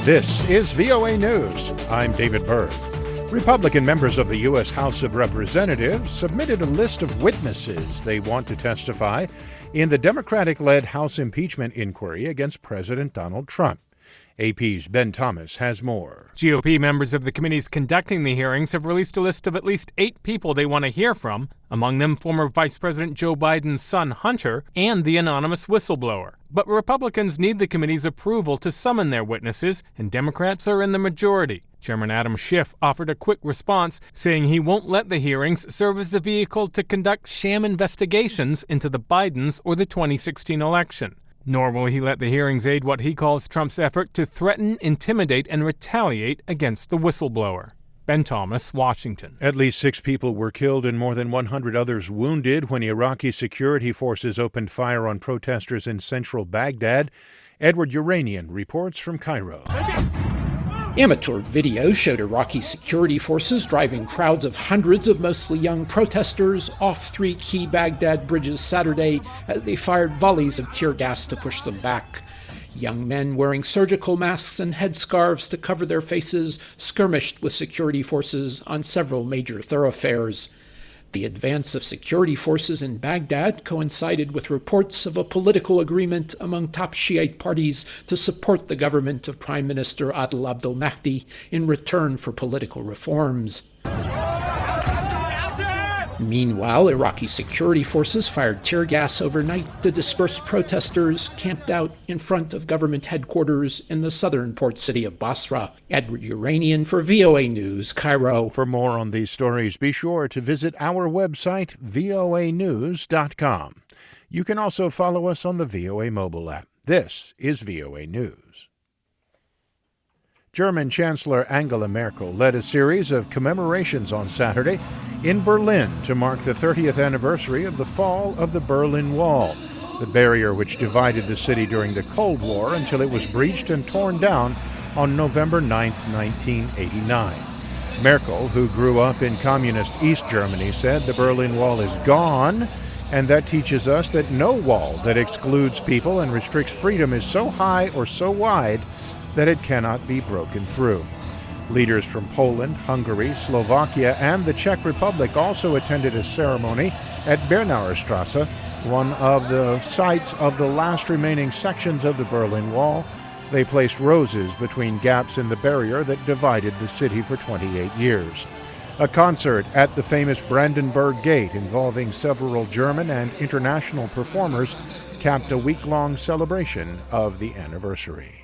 This is VOA News. I'm David Byrd. Republican members of the U.S. House of Representatives submitted a list of witnesses they want to testify in the Democratic-led House impeachment inquiry against President Donald Trump. AP's Ben Thomas has more. GOP members of the committees conducting the hearings have released a list of at least 8 people they want to hear from, among them former Vice President Joe Biden's son Hunter and the anonymous whistleblower. But Republicans need the committee's approval to summon their witnesses, and Democrats are in the majority. Chairman Adam Schiff offered a quick response, saying he won't let the hearings serve as the vehicle to conduct sham investigations into the Bidens or the 2016 election. Nor will he let the hearings aid what he calls Trump's effort to threaten, intimidate, and retaliate against the whistleblower. Ben Thomas, Washington. At least 6 people were killed and more than 100 others wounded when Iraqi security forces opened fire on protesters in central Baghdad. Edward Uranian reports from Cairo. Amateur video showed Iraqi security forces driving crowds of hundreds of mostly young protesters off 3 key Baghdad bridges Saturday as they fired volleys of tear gas to push them back. Young men wearing surgical masks and headscarves to cover their faces skirmished with security forces on several major thoroughfares. The advance of security forces in Baghdad coincided with reports of a political agreement among top Shiite parties to support the government of Prime Minister Adel Abdel Mahdi in return for political reforms. Meanwhile, Iraqi security forces fired tear gas overnight to disperse protesters camped out in front of government headquarters in the southern port city of Basra. Edward Uranian for VOA News, Cairo. For more on these stories, be sure to visit our website, voanews.com. You can also follow us on the VOA mobile app. This is VOA News. German Chancellor Angela Merkel led a series of commemorations on Saturday in Berlin to mark the 30th anniversary of the fall of the Berlin Wall, the barrier which divided the city during the Cold War until it was breached and torn down on November 9, 1989. Merkel, who grew up in communist East Germany, said the Berlin Wall is gone, and that teaches us that no wall that excludes people and restricts freedom is so high or so wide that it cannot be broken through. Leaders from Poland, Hungary, Slovakia, and the Czech Republic also attended a ceremony at Bernauerstrasse, one of the sites of the last remaining sections of the Berlin Wall. They placed roses between gaps in the barrier that divided the city for 28 years. A concert at the famous Brandenburg Gate involving several German and international performers capped a week-long celebration of the anniversary.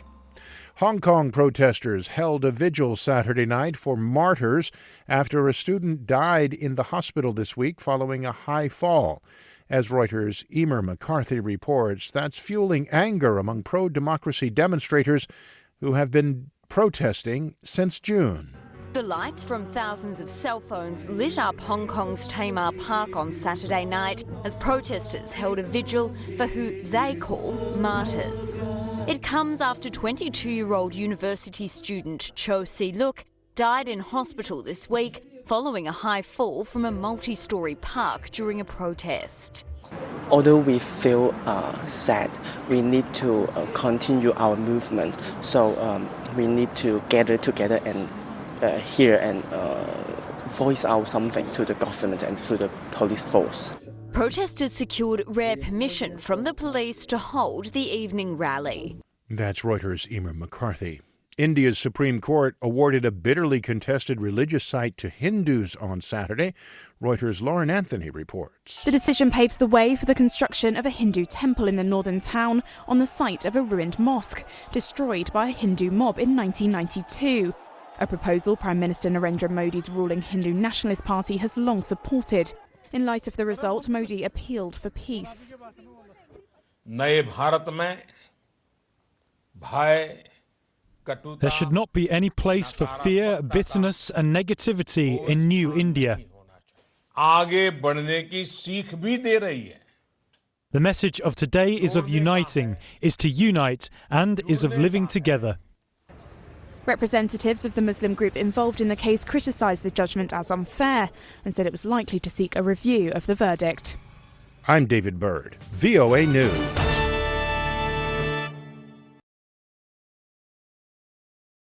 Hong Kong protesters held a vigil Saturday night for martyrs after a student died in the hospital this week following a high fall. As Reuters' Emer McCarthy reports, that's fueling anger among pro-democracy demonstrators who have been protesting since June. The lights from thousands of cell phones lit up Hong Kong's Tamar Park on Saturday night as protesters held a vigil for who they call martyrs. It comes after 22-year-old university student Cho Si-luk died in hospital this week following a high fall from a multi-storey park during a protest. Although we feel sad, we need to continue our movement. So we need to gather together and hear and voice out something to the government and to the police force. Protesters secured rare permission from the police to hold the evening rally. That's Reuters' Emer McCarthy. India's Supreme Court awarded a bitterly contested religious site to Hindus on Saturday. Reuters' Lauren Anthony reports. The decision paves the way for the construction of a Hindu temple in the northern town on the site of a ruined mosque, destroyed by a Hindu mob in 1992. A proposal Prime Minister Narendra Modi's ruling Hindu Nationalist Party has long supported. In light of the result, Modi appealed for peace. There should not be any place for fear, bitterness and negativity in New India. The message of today is of uniting, is to unite and is of living together. Representatives of the Muslim group involved in the case criticised the judgment as unfair and said it was likely to seek a review of the verdict. I'm David Byrd, VOA News.